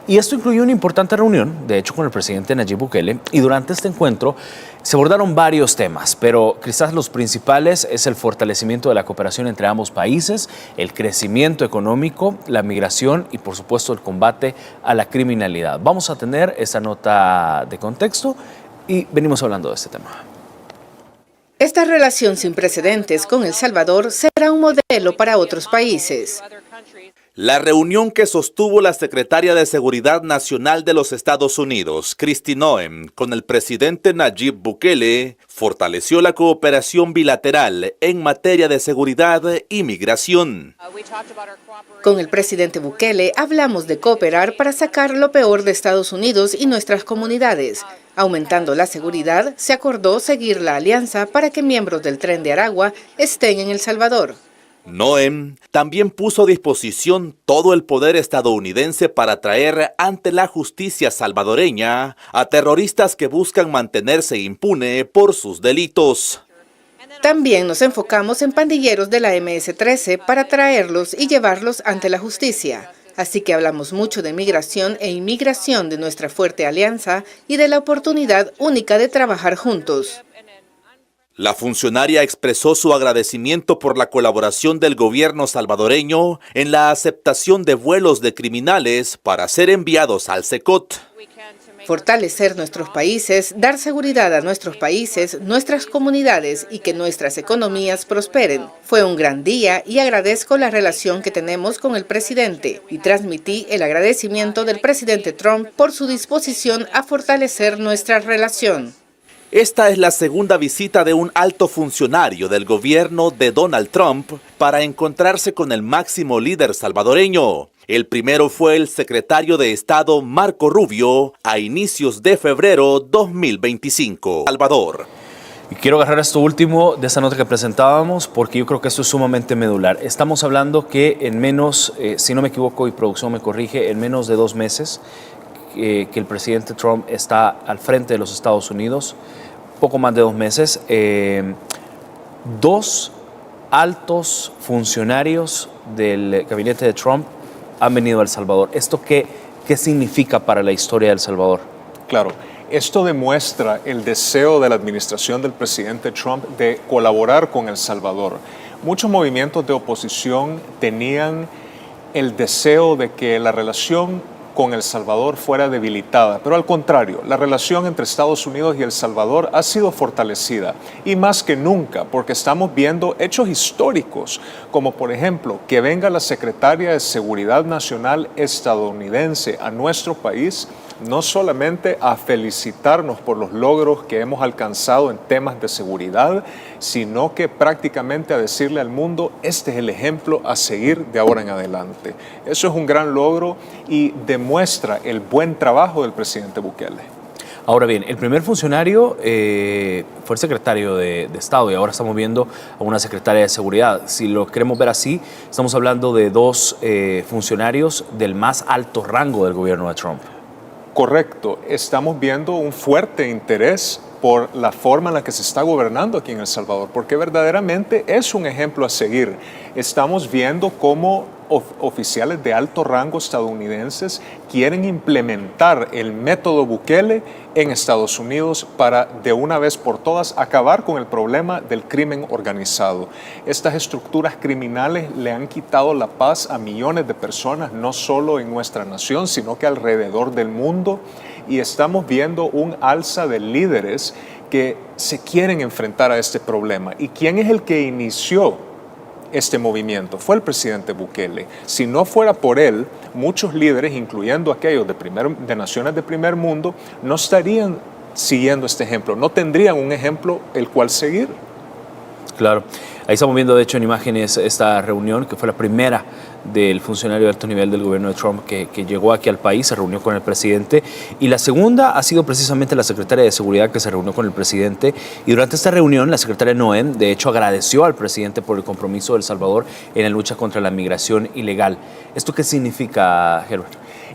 Y esto incluyó una importante reunión, de hecho, con el presidente Nayib Bukele, y durante este encuentro se abordaron varios temas, pero quizás los principales es el fortalecimiento de la cooperación entre ambos países, el crecimiento económico, la migración y, por supuesto, el combate a la criminalidad. Vamos a tener esta nota de contexto y venimos hablando de este tema. Esta relación sin precedentes con El Salvador será un modelo para otros países. La reunión que sostuvo la secretaria de Seguridad Nacional de los Estados Unidos, Kristi Noem, con el presidente Nayib Bukele, fortaleció la cooperación bilateral en materia de seguridad y migración. Con el presidente Bukele hablamos de cooperar para sacar lo peor de Estados Unidos y nuestras comunidades. Aumentando la seguridad, se acordó seguir la alianza para que miembros del Tren de Aragua estén en El Salvador. Noem también puso a disposición todo el poder estadounidense para traer ante la justicia salvadoreña a terroristas que buscan mantenerse impune por sus delitos. También nos enfocamos en pandilleros de la MS-13 para traerlos y llevarlos ante la justicia. Así que hablamos mucho de migración e inmigración, de nuestra fuerte alianza y de la oportunidad única de trabajar juntos. La funcionaria expresó su agradecimiento por la colaboración del gobierno salvadoreño en la aceptación de vuelos de criminales para ser enviados al SECOT. Fortalecer nuestros países, dar seguridad a nuestros países, nuestras comunidades y que nuestras economías prosperen. Fue un gran día y agradezco la relación que tenemos con el presidente y transmití el agradecimiento del presidente Trump por su disposición a fortalecer nuestra relación. Esta es la segunda visita de un alto funcionario del gobierno de Donald Trump para encontrarse con el máximo líder salvadoreño. El primero fue el secretario de Estado Marco Rubio a inicios de febrero 2025. Salvador. Y quiero agarrar esto último de esa nota que presentábamos porque yo creo que esto es sumamente medular. Estamos hablando que en menos, si no me equivoco y producción me corrige, en menos de 2 meses que el presidente Trump está al frente de los Estados Unidos, poco más de 2 meses, 2 altos funcionarios del gabinete de Trump han venido a El Salvador. ¿Esto qué significa para la historia de El Salvador? Claro, esto demuestra el deseo de la administración del presidente Trump de colaborar con El Salvador. Muchos movimientos de oposición tenían el deseo de que la relación con El Salvador fuera debilitada, pero al contrario, la relación entre Estados Unidos y El Salvador ha sido fortalecida y más que nunca porque estamos viendo hechos históricos, como por ejemplo que venga la secretaria de Seguridad Nacional estadounidense a nuestro país, no solamente a felicitarnos por los logros que hemos alcanzado en temas de seguridad, sino que prácticamente a decirle al mundo, este es el ejemplo a seguir de ahora en adelante. Eso es un gran logro y demuestra el buen trabajo del presidente Bukele. Ahora bien, el primer funcionario fue el secretario de Estado y ahora estamos viendo a una secretaria de Seguridad. Si lo queremos ver así, estamos hablando de 2 funcionarios del más alto rango del gobierno de Trump. Correcto, estamos viendo un fuerte interés por la forma en la que se está gobernando aquí en El Salvador, porque verdaderamente es un ejemplo a seguir. Estamos viendo cómo oficiales de alto rango estadounidenses quieren implementar el método Bukele en Estados Unidos para de una vez por todas acabar con el problema del crimen organizado. Estas estructuras criminales le han quitado la paz a millones de personas, no solo en nuestra nación, sino que alrededor del mundo. Y estamos viendo un alza de líderes que se quieren enfrentar a este problema. ¿Y quién es el que inició este movimiento? Fue el presidente Bukele. Si no fuera por él, muchos líderes, incluyendo aquellos de naciones de primer mundo, no estarían siguiendo este ejemplo, no tendrían un ejemplo el cual seguir. Claro. Ahí estamos viendo, de hecho, en imágenes esta reunión, que fue la primera del funcionario de alto nivel del gobierno de Trump que llegó aquí al país, se reunió con el presidente. Y la segunda ha sido precisamente la secretaria de Seguridad que se reunió con el presidente. Y durante esta reunión, la secretaria Noem, de hecho, agradeció al presidente por el compromiso de El Salvador en la lucha contra la migración ilegal. ¿Esto qué significa, Herbert?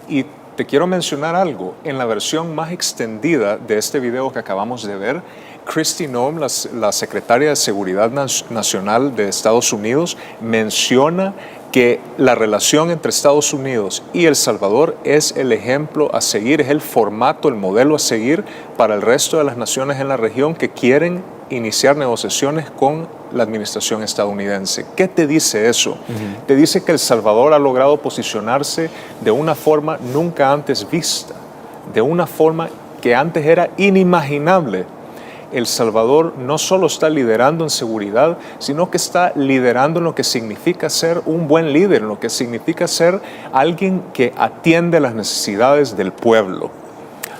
Y te quiero mencionar algo. En la versión más extendida de este video que acabamos de ver, Kristi Noem, la secretaria de Seguridad Nacional de Estados Unidos, menciona que la relación entre Estados Unidos y El Salvador es el ejemplo a seguir, es el formato, el modelo a seguir para el resto de las naciones en la región que quieren iniciar negociaciones con la administración estadounidense. ¿Qué te dice eso? Te dice que El Salvador ha logrado posicionarse de una forma nunca antes vista, de una forma que antes era inimaginable. El Salvador no solo está liderando en seguridad, sino que está liderando en lo que significa ser un buen líder, en lo que significa ser alguien que atiende las necesidades del pueblo.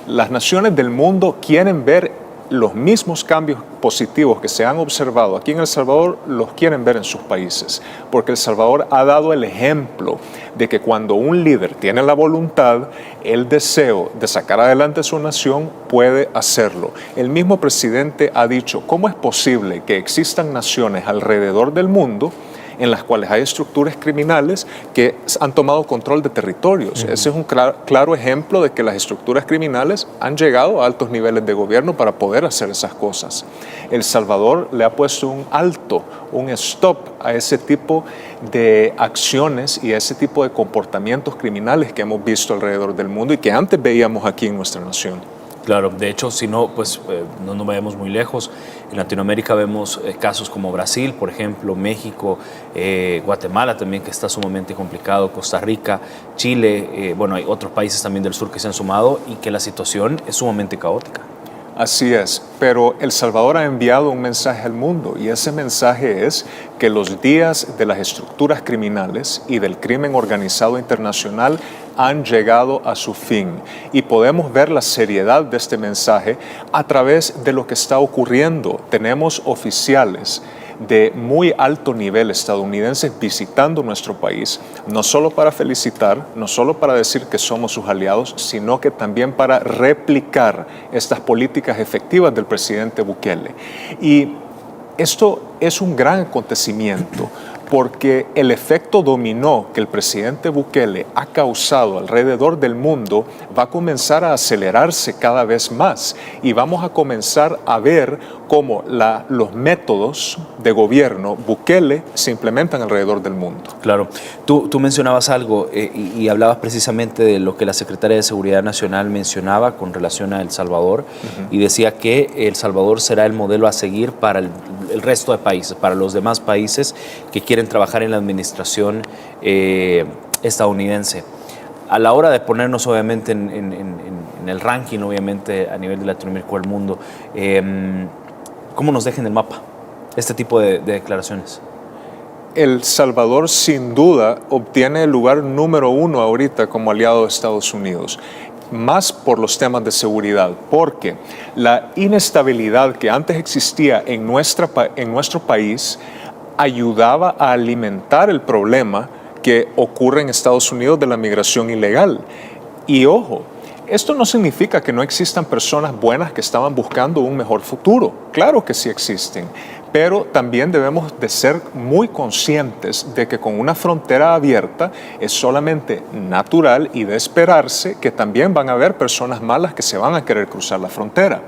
Las naciones del mundo quieren ver los mismos cambios positivos que se han observado aquí en El Salvador, los quieren ver en sus países, porque El Salvador ha dado el ejemplo de que cuando un líder tiene la voluntad, el deseo de sacar adelante su nación, puede hacerlo. El mismo presidente ha dicho, ¿cómo es posible que existan naciones alrededor del mundo en las cuales hay estructuras criminales que han tomado control de territorios? Ese es un claro ejemplo de que las estructuras criminales han llegado a altos niveles de gobierno para poder hacer esas cosas. El Salvador le ha puesto un alto, un stop a ese tipo de acciones y a ese tipo de comportamientos criminales que hemos visto alrededor del mundo y que antes veíamos aquí en nuestra nación. Claro, de hecho, si no, pues no nos vayamos muy lejos. En Latinoamérica vemos casos como Brasil, por ejemplo, México, Guatemala también, que está sumamente complicado, Costa Rica, Chile, bueno, hay otros países también del sur que se han sumado y que la situación es sumamente caótica. Así es, pero El Salvador ha enviado un mensaje al mundo y ese mensaje es que los días de las estructuras criminales y del crimen organizado internacional han llegado a su fin y podemos ver la seriedad de este mensaje a través de lo que está ocurriendo. Tenemos oficiales de muy alto nivel estadounidenses visitando nuestro país, no solo para felicitar, no solo para decir que somos sus aliados, sino que también para replicar estas políticas efectivas del presidente Bukele. Y esto es un gran acontecimiento porque el efecto dominó que el presidente Bukele ha causado alrededor del mundo va a comenzar a acelerarse cada vez más y vamos a comenzar a ver cómo los métodos de gobierno Bukele se implementan alrededor del mundo. Claro. Tú mencionabas algo y hablabas precisamente de lo que la Secretaria de Seguridad Nacional mencionaba con relación a El Salvador y decía que El Salvador será el modelo a seguir para el resto de países, para los demás países que quieren trabajar en la administración estadounidense. A la hora de ponernos obviamente en el ranking, obviamente a nivel de Latinoamérica o el mundo, ¿cómo nos deja en el mapa este tipo de declaraciones? El Salvador sin duda obtiene el lugar número 1 ahorita como aliado de Estados Unidos, más por los temas de seguridad, porque la inestabilidad que antes existía en nuestro país ayudaba a alimentar el problema que ocurre en Estados Unidos de la migración ilegal. Y ojo, esto no significa que no existan personas buenas que estaban buscando un mejor futuro. Claro que sí existen, pero también debemos de ser muy conscientes de que con una frontera abierta es solamente natural y de esperarse que también van a haber personas malas que se van a querer cruzar la frontera.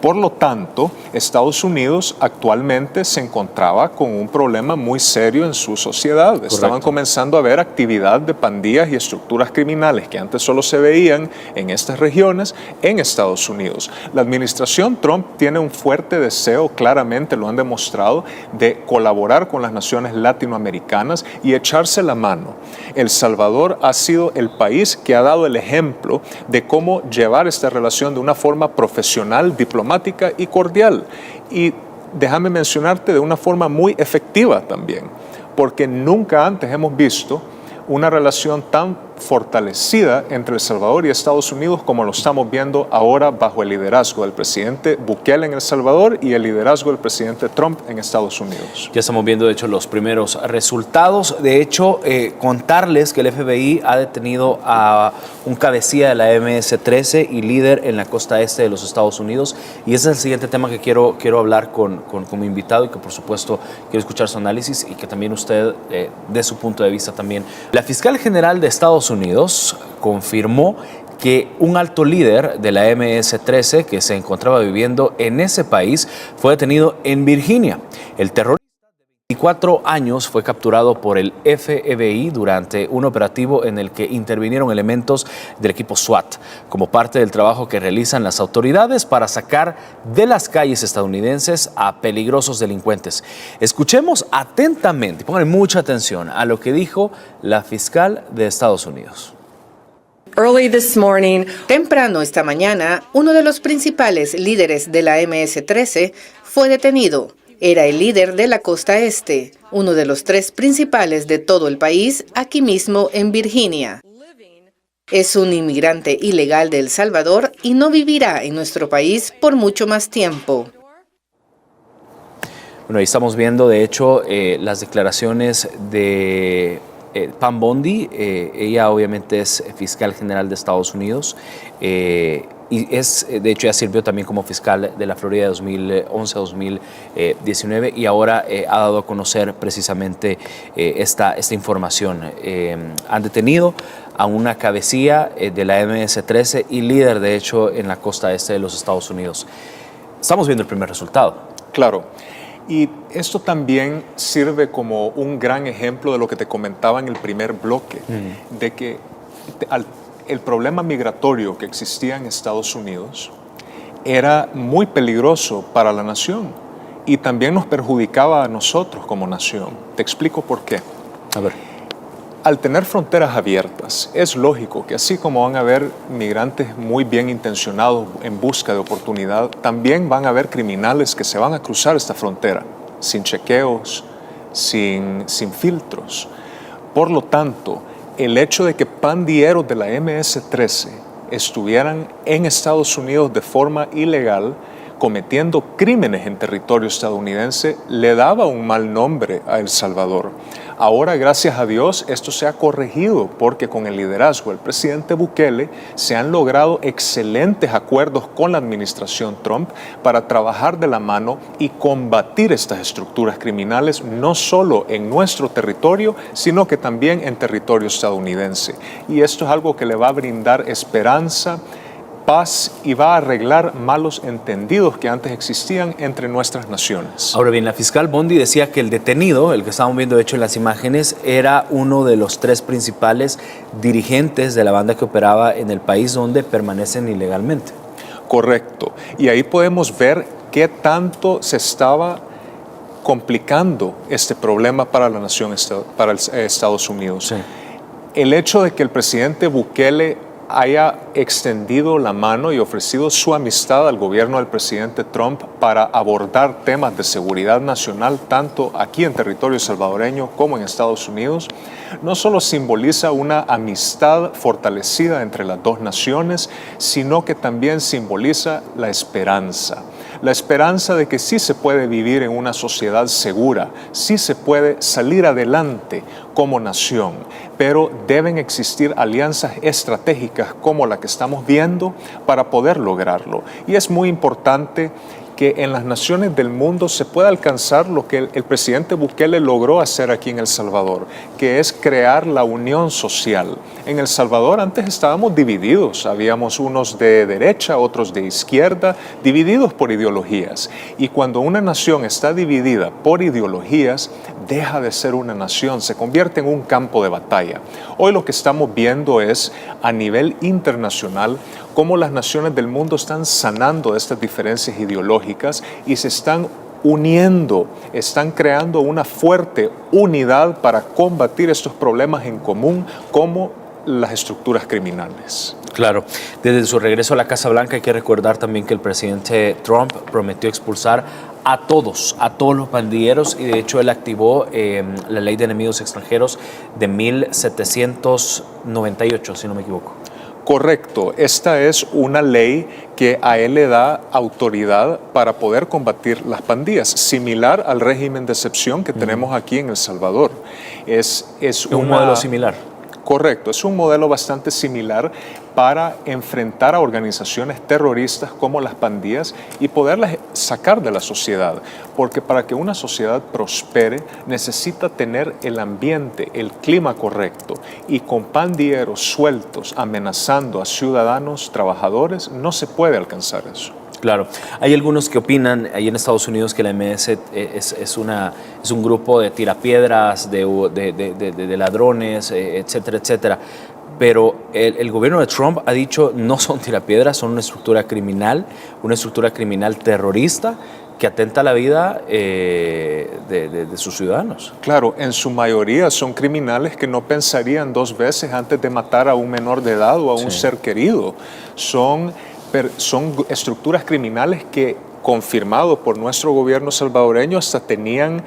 Por lo tanto, Estados Unidos actualmente se encontraba con un problema muy serio en su sociedad. Correcto. Estaban comenzando a ver actividad de pandillas y estructuras criminales que antes solo se veían en estas regiones en Estados Unidos. La administración Trump tiene un fuerte deseo, claramente lo han demostrado, de colaborar con las naciones latinoamericanas y echarse la mano. El Salvador ha sido el país que ha dado el ejemplo de cómo llevar esta relación de una forma profesional, diplomática y cordial. Y déjame mencionarte de una forma muy efectiva también, porque nunca antes hemos visto una relación tan fortalecida entre El Salvador y Estados Unidos como lo estamos viendo ahora bajo el liderazgo del presidente Bukele en El Salvador y el liderazgo del presidente Trump en Estados Unidos. Ya estamos viendo, de hecho, los primeros resultados. De hecho, contarles que el FBI ha detenido a un cabecilla de la MS-13 y líder en la costa este de los Estados Unidos. Y ese es el siguiente tema que quiero hablar con mi invitado y que, por supuesto, quiero escuchar su análisis y que también usted dé su punto de vista también. La fiscal general de Estados Unidos confirmó que un alto líder de la MS-13 que se encontraba viviendo en ese país fue detenido en Virginia. El terrorista 24 años fue capturado por el FBI durante un operativo en el que intervinieron elementos del equipo SWAT, como parte del trabajo que realizan las autoridades para sacar de las calles estadounidenses a peligrosos delincuentes. Escuchemos atentamente, pongan mucha atención a lo que dijo la fiscal de Estados Unidos. Temprano esta mañana, uno de los principales líderes de la MS-13 fue detenido. Era el líder de la costa este, uno de los 3 principales de todo el país, aquí mismo en Virginia. Es un inmigrante ilegal de El Salvador y no vivirá en nuestro país por mucho más tiempo. Bueno, ahí estamos viendo, de hecho, las declaraciones de Pam Bondi. Ella obviamente es fiscal general de Estados Unidos. Y de hecho, ya sirvió también como fiscal de la Florida de 2011 a 2019 y ahora ha dado a conocer precisamente esta información. Han detenido a una cabecilla de la MS-13 y líder, de hecho, en la costa este de los Estados Unidos. Estamos viendo el primer resultado. Claro. Y esto también sirve como un gran ejemplo de lo que te comentaba en el primer bloque, de que el problema migratorio que existía en Estados Unidos era muy peligroso para la nación y también nos perjudicaba a nosotros como nación. Te explico por qué. A ver. Al tener fronteras abiertas, es lógico que así como van a haber migrantes muy bien intencionados en busca de oportunidad, también van a haber criminales que se van a cruzar esta frontera sin chequeos, sin filtros. Por lo tanto, el hecho de que pandilleros de la MS-13 estuvieran en Estados Unidos de forma ilegal, cometiendo crímenes en territorio estadounidense, le daba un mal nombre a El Salvador. Ahora, gracias a Dios, esto se ha corregido porque con el liderazgo del presidente Bukele se han logrado excelentes acuerdos con la administración Trump para trabajar de la mano y combatir estas estructuras criminales no solo en nuestro territorio, sino que también en territorio estadounidense. Y esto es algo que le va a brindar esperanza, paz y va a arreglar malos entendidos que antes existían entre nuestras naciones. Ahora bien, la fiscal Bondi decía que el detenido, el que estábamos viendo de hecho en las imágenes, era uno de los 3 principales dirigentes de la banda que operaba en el país donde permanecen ilegalmente. Correcto. Y ahí podemos ver qué tanto se estaba complicando este problema para la nación, para Estados Unidos. Sí. El hecho de que el presidente Bukele haya extendido la mano y ofrecido su amistad al gobierno del presidente Trump para abordar temas de seguridad nacional, tanto aquí en territorio salvadoreño como en Estados Unidos, no solo simboliza una amistad fortalecida entre las 2 naciones, sino que también simboliza la esperanza. La esperanza de que sí se puede vivir en una sociedad segura, sí se puede salir adelante como nación, pero deben existir alianzas estratégicas como la que estamos viendo para poder lograrlo. Y es muy importante que en las naciones del mundo se pueda alcanzar lo que el presidente Bukele logró hacer aquí en El Salvador, que es crear la unión social. En El Salvador antes estábamos divididos, habíamos unos de derecha, otros de izquierda, divididos por ideologías. Y cuando una nación está dividida por ideologías, deja de ser una nación, se convierte en un campo de batalla. Hoy lo que estamos viendo es, a nivel internacional, cómo las naciones del mundo están sanando estas diferencias ideológicas y se están uniendo, están creando una fuerte unidad para combatir estos problemas en común como las estructuras criminales. Claro, desde su regreso a la Casa Blanca hay que recordar también que el presidente Trump prometió expulsar a todos los pandilleros y de hecho él activó la ley de enemigos extranjeros de 1798, si no me equivoco. Correcto, esta es una ley que a él le da autoridad para poder combatir las pandillas, similar al régimen de excepción que tenemos aquí en El Salvador. Es un modelo similar. Correcto, es un modelo bastante similar para enfrentar a organizaciones terroristas como las pandillas y poderlas sacar de la sociedad. Porque para que una sociedad prospere necesita tener el ambiente, el clima correcto. Y con pandilleros sueltos amenazando a ciudadanos, trabajadores, no se puede alcanzar eso. Claro, hay algunos que opinan ahí en Estados Unidos que la MS es un grupo de tirapiedras, de ladrones, etcétera, etcétera. Pero el gobierno de Trump ha dicho no son tirapiedras, son una estructura criminal terrorista que atenta a la vida de sus ciudadanos. Claro, en su mayoría son criminales que no pensarían dos veces antes de matar a un menor de edad o a un ser querido. Son estructuras criminales que, confirmado por nuestro gobierno salvadoreño, hasta tenían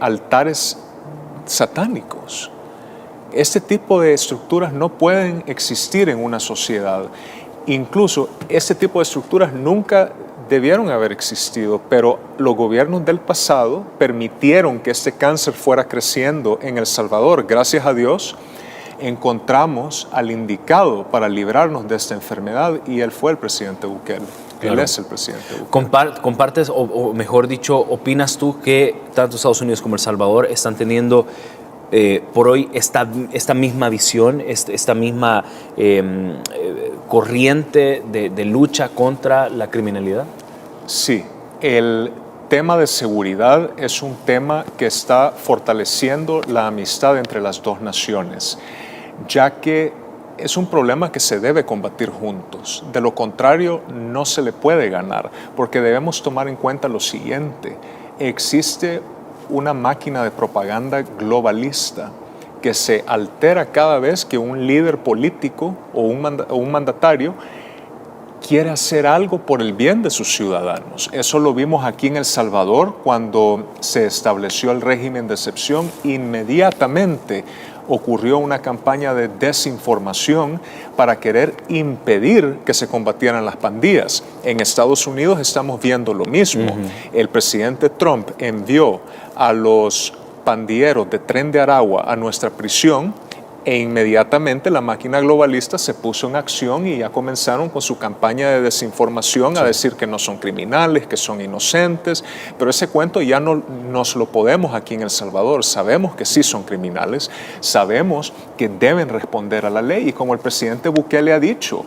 altares satánicos. Este tipo de estructuras no pueden existir en una sociedad. Incluso este tipo de estructuras nunca debieron haber existido, pero los gobiernos del pasado permitieron que este cáncer fuera creciendo en El Salvador. Gracias a Dios encontramos al indicado para librarnos de esta enfermedad y él fue el presidente Bukele. Claro. Él es el presidente Bukele. ¿Compartes, o mejor dicho, opinas tú que tanto Estados Unidos como El Salvador están teniendo por hoy esta misma visión, esta misma corriente de lucha contra la criminalidad? Sí, el tema de seguridad es un tema que está fortaleciendo la amistad entre las dos naciones, ya que es un problema que se debe combatir juntos. De lo contrario, no se le puede ganar, porque debemos tomar en cuenta lo siguiente: existe una máquina de propaganda globalista que se altera cada vez que un líder político o un mandatario quiere hacer algo por el bien de sus ciudadanos. Eso lo vimos aquí en El Salvador cuando se estableció el régimen de excepción. Inmediatamente ocurrió una campaña de desinformación para querer impedir que se combatieran las pandillas. En Estados Unidos estamos viendo lo mismo. El presidente Trump envió a los pandilleros de Tren de Aragua a nuestra prisión e inmediatamente la máquina globalista se puso en acción y ya comenzaron con su campaña de desinformación a decir que no son criminales, que son inocentes, pero ese cuento ya no nos lo podemos aquí en El Salvador. Sabemos que sí son criminales, sabemos que deben responder a la ley y como el presidente Bukele ha dicho,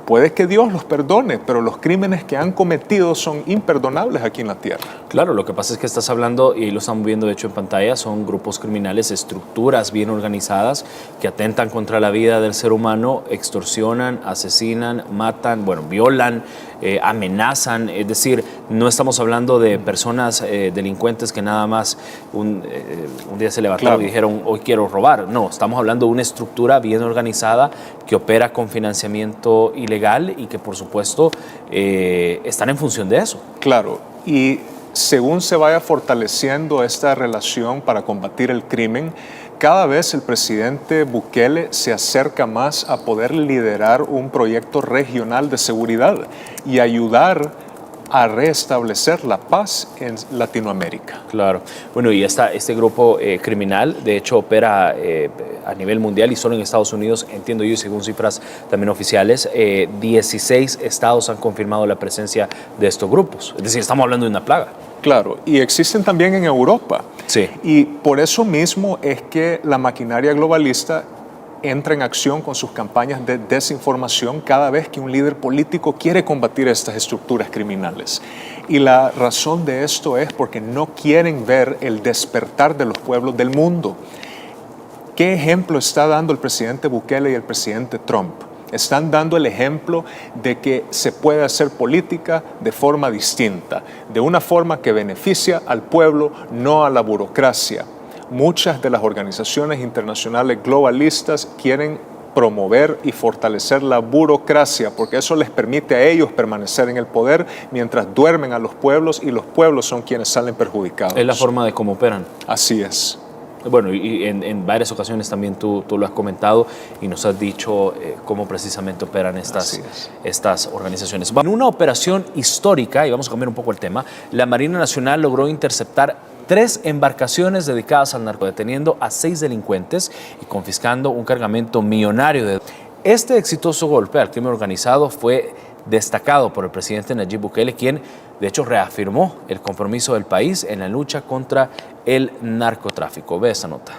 puede que Dios los perdone, pero los crímenes que han cometido son imperdonables aquí en la tierra. Claro, lo que pasa es que estás hablando, y lo estamos viendo de hecho en pantalla, son grupos criminales, estructuras bien organizadas que atentan contra la vida del ser humano, extorsionan, asesinan, matan, violan, amenazan. Es decir, no estamos hablando de personas delincuentes que nada más un día se levantaron y dijeron hoy quiero robar. No, estamos hablando de una estructura bien organizada que opera con financiamiento ilegal y que por supuesto están en función de eso. Claro, y según se vaya fortaleciendo esta relación para combatir el crimen, cada vez el presidente Bukele se acerca más a poder liderar un proyecto regional de seguridad y ayudar a restablecer la paz en Latinoamérica. Claro. Bueno, y este grupo criminal, de hecho, opera a nivel mundial y solo en Estados Unidos, entiendo yo, y según cifras también oficiales, 16 estados han confirmado la presencia de estos grupos. Es decir, estamos hablando de una plaga. Claro, y existen también en Europa. Sí. Y por eso mismo es que la maquinaria globalista entra en acción con sus campañas de desinformación cada vez que un líder político quiere combatir estas estructuras criminales. Y la razón de esto es porque no quieren ver el despertar de los pueblos del mundo. ¿Qué ejemplo está dando el presidente Bukele y el presidente Trump? Están dando el ejemplo de que se puede hacer política de forma distinta, de una forma que beneficia al pueblo, no a la burocracia. Muchas de las organizaciones internacionales globalistas quieren promover y fortalecer la burocracia porque eso les permite a ellos permanecer en el poder mientras duermen a los pueblos y los pueblos son quienes salen perjudicados. Es la forma de cómo operan. Así es. Bueno, y en varias ocasiones también tú lo has comentado y nos has dicho cómo precisamente operan estas organizaciones. En una operación histórica, y vamos a cambiar un poco el tema, la Marina Nacional logró interceptar 3 embarcaciones dedicadas al narco, deteniendo a 6 delincuentes y confiscando un cargamento millonario. Este exitoso golpe al crimen organizado fue destacado por el presidente Nayib Bukele, quien de hecho reafirmó el compromiso del país en la lucha contra el narcotráfico. Ve esta nota.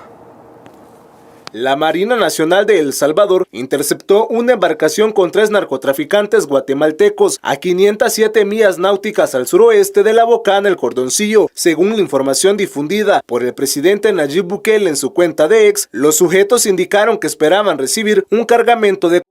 La Marina Nacional de El Salvador interceptó una embarcación con 3 narcotraficantes guatemaltecos a 507 millas náuticas al suroeste de La Bocana, El Cordoncillo. Según la información difundida por el presidente Nayib Bukele en su cuenta de X, los sujetos indicaron que esperaban recibir un cargamento de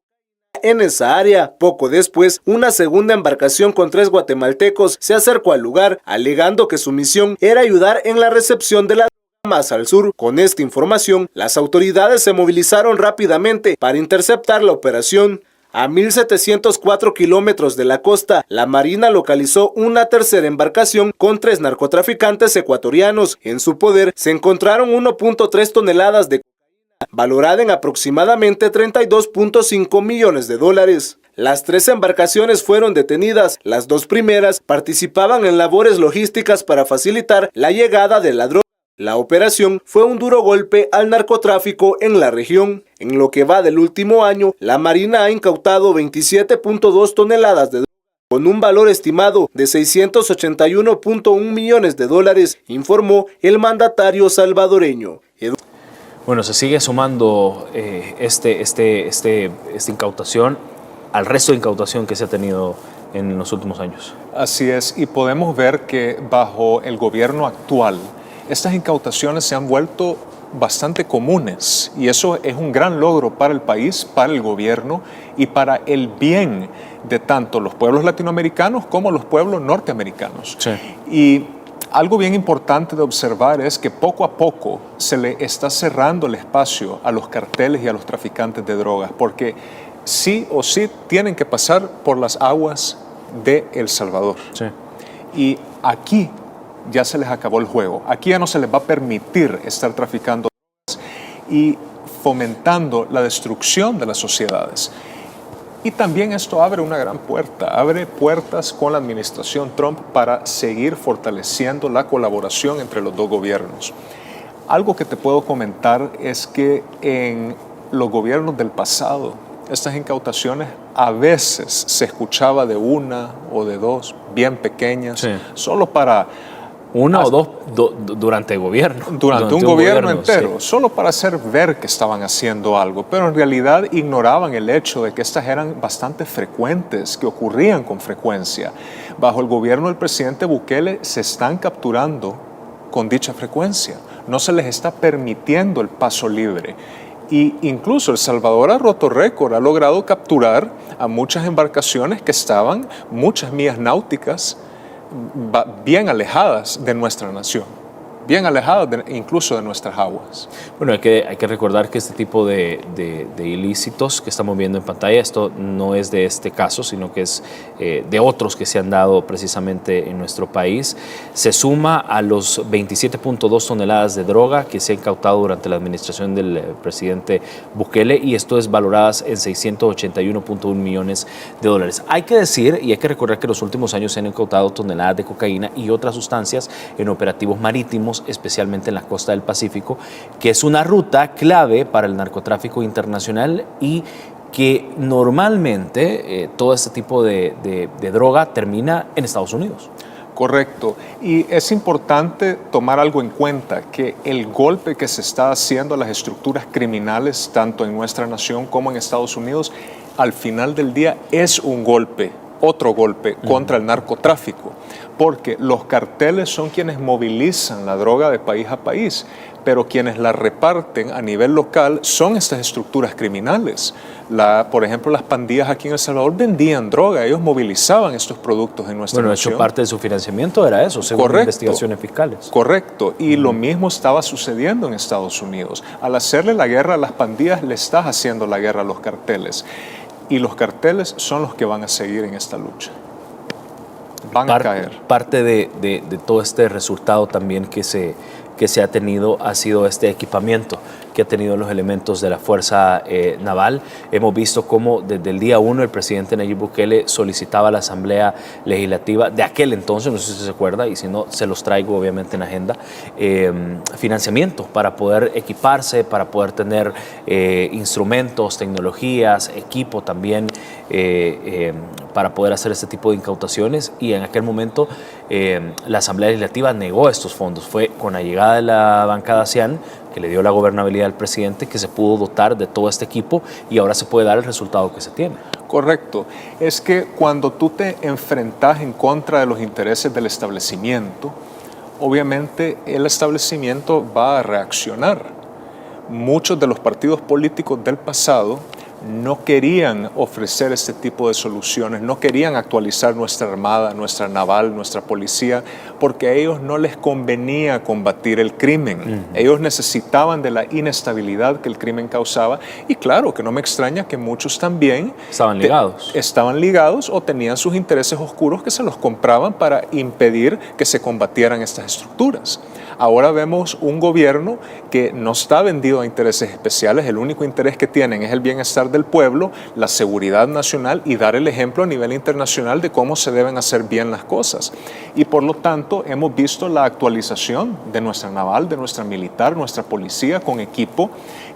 en esa área. Poco después, una segunda embarcación con 3 guatemaltecos se acercó al lugar, alegando que su misión era ayudar en la recepción de la más al sur. Con esta información, las autoridades se movilizaron rápidamente para interceptar la operación. A 1.704 kilómetros de la costa, la Marina localizó una tercera embarcación con 3 narcotraficantes ecuatorianos. En su poder se encontraron 1.3 toneladas de cocaína, valorada en aproximadamente $32.5 millones. Las 3 embarcaciones fueron detenidas. Las 2 primeras participaban en labores logísticas para facilitar la llegada de la droga. La operación fue un duro golpe al narcotráfico en la región. En lo que va del último año, la Marina ha incautado 27.2 toneladas de droga, con un valor estimado de $681.1 millones, informó el mandatario salvadoreño. Bueno, se sigue sumando esta incautación al resto de incautación que se ha tenido en los últimos años. Así es, y podemos ver que bajo el gobierno actual, estas incautaciones se han vuelto bastante comunes y eso es un gran logro para el país, para el gobierno y para el bien de tanto los pueblos latinoamericanos como los pueblos norteamericanos. Sí. Y algo bien importante de observar es que poco a poco se le está cerrando el espacio a los carteles y a los traficantes de drogas, porque sí o sí tienen que pasar por las aguas de El Salvador. Sí. Y aquí ya se les acabó el juego. Aquí ya no se les va a permitir estar traficando y fomentando la destrucción de las sociedades. Y también esto abre una gran puerta, abre puertas con la administración Trump para seguir fortaleciendo la colaboración entre los dos gobiernos. Algo que te puedo comentar es que en los gobiernos del pasado, estas incautaciones a veces se escuchaba de 1 o de 2, bien pequeñas, sí, solo para... 1 o 2 durante el gobierno. Durante un gobierno entero, sí, solo para hacer ver que estaban haciendo algo, pero en realidad ignoraban el hecho de que estas eran bastante frecuentes, que ocurrían con frecuencia. Bajo el gobierno del presidente Bukele se están capturando con dicha frecuencia, no se les está permitiendo el paso libre. Y incluso El Salvador ha roto récord, ha logrado capturar a muchas embarcaciones que estaban muchas millas náuticas bien alejadas de nuestra nación, bien alejadas incluso de nuestras aguas. Bueno, hay que recordar que este tipo de ilícitos que estamos viendo en pantalla, esto no es de este caso, sino que es de otros que se han dado precisamente en nuestro país. Se suma a los 27.2 toneladas de droga que se ha incautado durante la administración del presidente Bukele, y esto es valoradas en $681.1 millones. Hay que decir y hay que recordar que en los últimos años se han incautado toneladas de cocaína y otras sustancias en operativos marítimos, especialmente en la costa del Pacífico, que es una ruta clave para el narcotráfico internacional y que normalmente todo este tipo de droga termina en Estados Unidos. Correcto. Y es importante tomar algo en cuenta, que el golpe que se está haciendo a las estructuras criminales, tanto en nuestra nación como en Estados Unidos, al final del día es un golpe, otro golpe contra el narcotráfico, porque los carteles son quienes movilizan la droga de país a país, pero quienes la reparten a nivel local son estas estructuras criminales. Por ejemplo, las pandillas aquí en El Salvador vendían droga, ellos movilizaban estos productos en nuestra nación. Bueno, parte de su financiamiento era eso, según investigaciones fiscales. Correcto, y lo mismo estaba sucediendo en Estados Unidos. Al hacerle la guerra a las pandillas, le estás haciendo la guerra a los carteles. Y los carteles son los que van a seguir en esta lucha. Van a caer. Parte de todo este resultado también que se ha tenido ha sido este equipamiento que ha tenido los elementos de la Fuerza Naval. Hemos visto cómo desde el día 1 el presidente Nayib Bukele solicitaba a la Asamblea Legislativa de aquel entonces, no sé si se acuerda, y si no, se los traigo obviamente en agenda, financiamiento para poder equiparse, para poder tener instrumentos, tecnologías, equipo también, para poder hacer este tipo de incautaciones. Y en aquel momento la Asamblea Legislativa negó estos fondos. Fue con la llegada de la bancada Cian, que le dio la gobernabilidad al presidente, que se pudo dotar de todo este equipo y ahora se puede dar el resultado que se tiene. Correcto. Es que cuando tú te enfrentas en contra de los intereses del establecimiento, obviamente el establecimiento va a reaccionar. Muchos de los partidos políticos del pasado no querían ofrecer este tipo de soluciones, no querían actualizar nuestra armada, nuestra naval, nuestra policía, porque a ellos no les convenía combatir el crimen. Ellos necesitaban de la inestabilidad que el crimen causaba y claro, que no me extraña que muchos también estaban ligados o tenían sus intereses oscuros que se los compraban para impedir que se combatieran estas estructuras. Ahora vemos un gobierno que no está vendido a intereses especiales, el único interés que tienen es el bienestar del pueblo, la seguridad nacional y dar el ejemplo a nivel internacional de cómo se deben hacer bien las cosas. Y por lo tanto hemos visto la actualización de nuestra naval, de nuestra militar, nuestra policía con equipo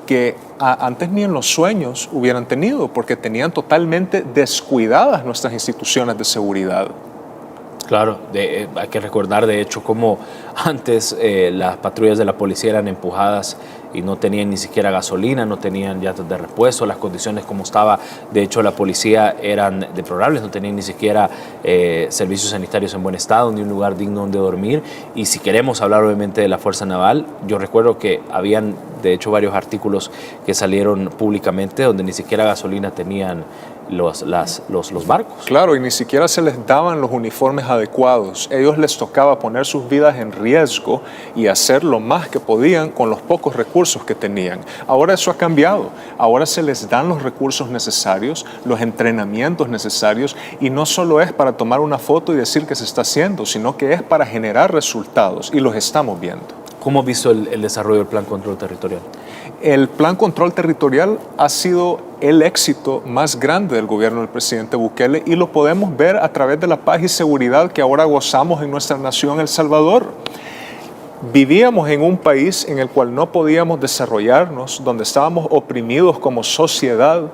que antes ni en los sueños hubieran tenido porque tenían totalmente descuidadas nuestras instituciones de seguridad. Claro, hay que recordar de hecho cómo antes las patrullas de la policía eran empujadas y no tenían ni siquiera gasolina, no tenían llantas de repuesto, las condiciones como estaba, de hecho la policía eran deplorables, no tenían ni siquiera servicios sanitarios en buen estado, ni un lugar digno donde dormir. Y si queremos hablar obviamente de la Fuerza Naval, yo recuerdo que habían de hecho varios artículos que salieron públicamente donde ni siquiera gasolina tenían los barcos. Claro, y ni siquiera se les daban los uniformes adecuados. Ellos les tocaba poner sus vidas en riesgo y hacer lo más que podían con los pocos recursos que tenían. Ahora eso ha cambiado. Ahora se les dan los recursos necesarios, los entrenamientos necesarios, y no solo es para tomar una foto y decir que se está haciendo, sino que es para generar resultados, y los estamos viendo. ¿Cómo has visto el desarrollo del Plan Control Territorial? El Plan Control Territorial ha sido el éxito más grande del gobierno del presidente Bukele y lo podemos ver a través de la paz y seguridad que ahora gozamos en nuestra nación, El Salvador. Vivíamos en un país en el cual no podíamos desarrollarnos, donde estábamos oprimidos como sociedad,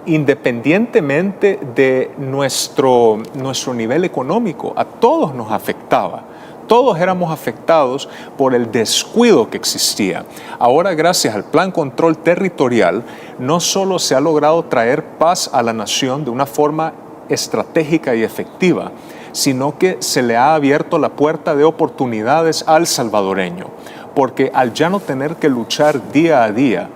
independientemente de nuestro nivel económico. A todos nos afectaba. Todos éramos afectados por el descuido que existía. Ahora, gracias al Plan Control Territorial, no solo se ha logrado traer paz a la nación de una forma estratégica y efectiva, sino que se le ha abierto la puerta de oportunidades al salvadoreño, porque al ya no tener que luchar día a día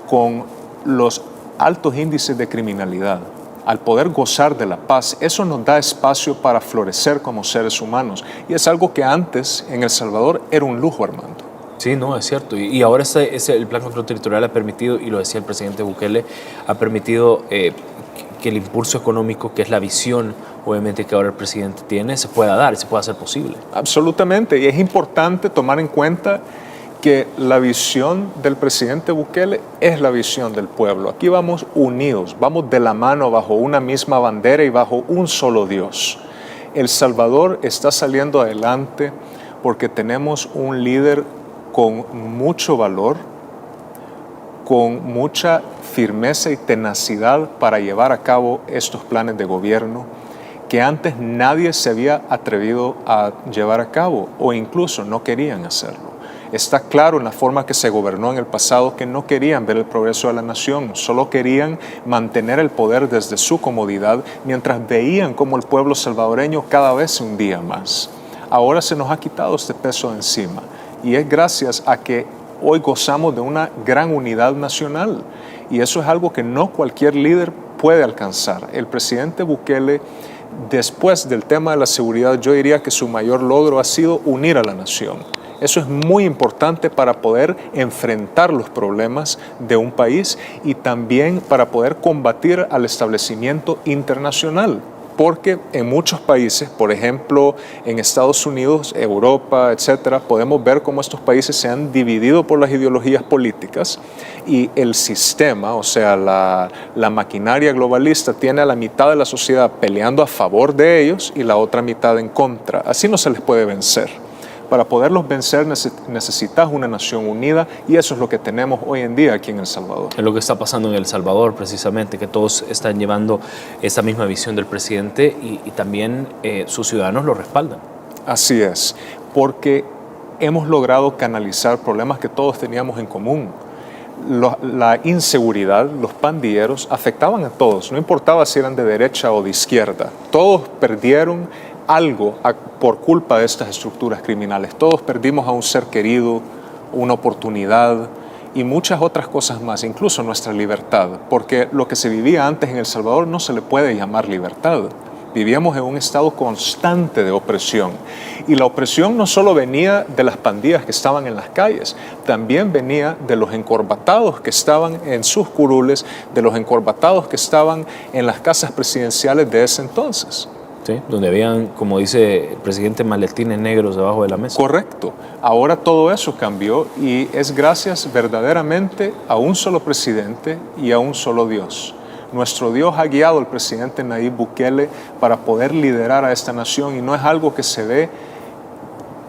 con los altos índices de criminalidad, al poder gozar de la paz, eso nos da espacio para florecer como seres humanos. Y es algo que antes en El Salvador era un lujo, Armando. Sí, no, es cierto. Y ahora el Plan Control Territorial ha permitido, y lo decía el presidente Bukele, ha permitido que el impulso económico, que es la visión, obviamente, que ahora el presidente tiene, se pueda dar y se pueda hacer posible. Absolutamente. Y es importante tomar en cuenta que la visión del presidente Bukele es la visión del pueblo. Aquí vamos unidos, vamos de la mano bajo una misma bandera y bajo un solo Dios. El Salvador está saliendo adelante porque tenemos un líder con mucho valor, con mucha firmeza y tenacidad para llevar a cabo estos planes de gobierno que antes nadie se había atrevido a llevar a cabo o incluso no querían hacerlo. Está claro en la forma que se gobernó en el pasado que no querían ver el progreso de la nación, solo querían mantener el poder desde su comodidad mientras veían cómo el pueblo salvadoreño cada vez se hundía más. Ahora se nos ha quitado este peso de encima y es gracias a que hoy gozamos de una gran unidad nacional y eso es algo que no cualquier líder puede alcanzar. El presidente Bukele, después del tema de la seguridad, yo diría que su mayor logro ha sido unir a la nación. Eso es muy importante para poder enfrentar los problemas de un país y también para poder combatir al establecimiento internacional. Porque en muchos países, por ejemplo, en Estados Unidos, Europa, etcétera, podemos ver cómo estos países se han dividido por las ideologías políticas y el sistema, o sea, la maquinaria globalista tiene a la mitad de la sociedad peleando a favor de ellos y la otra mitad en contra. Así no se les puede vencer. Para poderlos vencer necesitas una nación unida y eso es lo que tenemos hoy en día aquí en El Salvador. Es lo que está pasando en El Salvador precisamente, que todos están llevando esa misma visión del presidente y también sus ciudadanos lo respaldan. Así es, porque hemos logrado canalizar problemas que todos teníamos en común. La inseguridad, los pandilleros afectaban a todos, no importaba si eran de derecha o de izquierda. Todos perdieron algo por culpa de estas estructuras criminales. Todos perdimos a un ser querido, una oportunidad y muchas otras cosas más, incluso nuestra libertad, porque lo que se vivía antes en El Salvador no se le puede llamar libertad. Vivíamos en un estado constante de opresión. Y la opresión no solo venía de las pandillas que estaban en las calles, también venía de los encorbatados que estaban en sus curules, de los encorbatados que estaban en las casas presidenciales de ese entonces. Sí, donde habían, como dice el presidente, maletines negros debajo de la mesa. Correcto. Ahora todo eso cambió y es gracias verdaderamente a un solo presidente y a un solo Dios. Nuestro Dios ha guiado al presidente Nayib Bukele para poder liderar a esta nación y no es algo que se ve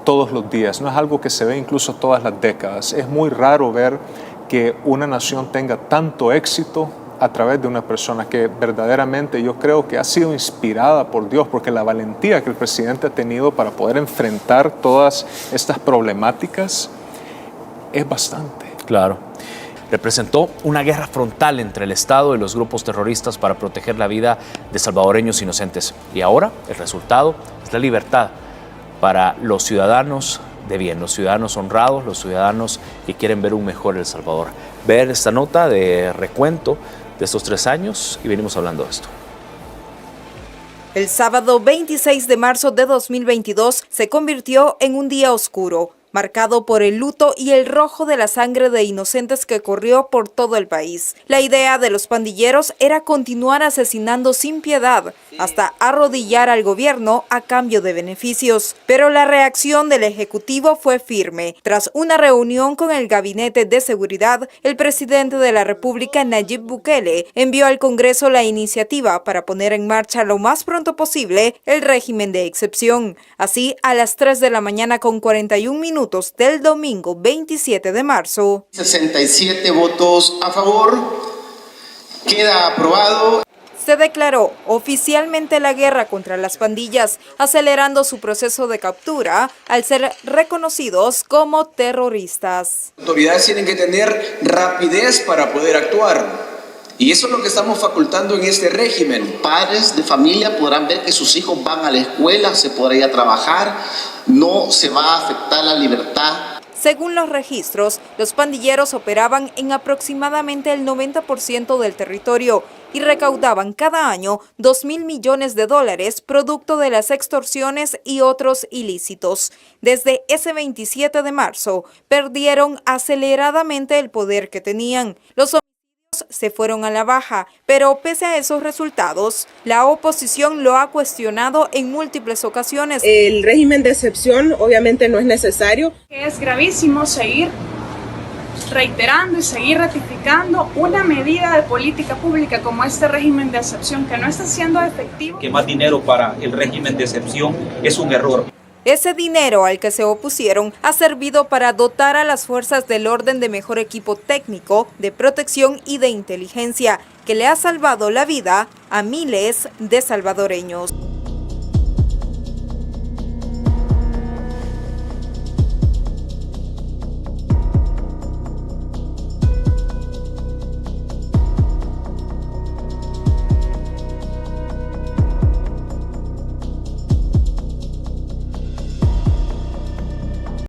todos los días, no es algo que se ve incluso todas las décadas. Es muy raro ver que una nación tenga tanto éxito a través de una persona que verdaderamente yo creo que ha sido inspirada por Dios, porque la valentía que el presidente ha tenido para poder enfrentar todas estas problemáticas es bastante. Claro. Representó una guerra frontal entre el Estado y los grupos terroristas para proteger la vida de salvadoreños inocentes. Y ahora el resultado es la libertad para los ciudadanos de bien, los ciudadanos honrados, los ciudadanos que quieren ver un mejor El Salvador. Ver esta nota de recuento de estos 3 años y venimos hablando de esto. El sábado 26 de marzo de 2022 se convirtió en un día oscuro, marcado por el luto y el rojo de la sangre de inocentes que corrió por todo el país. La idea de los pandilleros era continuar asesinando sin piedad, hasta arrodillar al gobierno a cambio de beneficios. Pero la reacción del Ejecutivo fue firme. Tras una reunión con el Gabinete de Seguridad, el presidente de la República, Nayib Bukele, envió al Congreso la iniciativa para poner en marcha lo más pronto posible el régimen de excepción. Así, a las 3 de la mañana con 41 minutos del domingo 27 de marzo. 67 votos a favor. Queda aprobado. Se declaró oficialmente la guerra contra las pandillas, acelerando su proceso de captura al ser reconocidos como terroristas. Las autoridades tienen que tener rapidez para poder actuar. Y eso es lo que estamos facultando en este régimen. Padres de familia podrán ver que sus hijos van a la escuela, se podrá ir a trabajar, no se va a afectar la libertad. Según los registros, los pandilleros operaban en aproximadamente el 90% del territorio y recaudaban cada año $2.000 millones producto de las extorsiones y otros ilícitos. Desde ese 27 de marzo, perdieron aceleradamente el poder que tenían. Los se fueron a la baja, pero pese a esos resultados, la oposición lo ha cuestionado en múltiples ocasiones. El régimen de excepción obviamente no es necesario. Es gravísimo seguir reiterando y seguir ratificando una medida de política pública como este régimen de excepción que no está siendo efectivo. Que más dinero para el régimen de excepción es un error. Ese dinero al que se opusieron ha servido para dotar a las fuerzas del orden de mejor equipo técnico, de protección y de inteligencia, que le ha salvado la vida a miles de salvadoreños.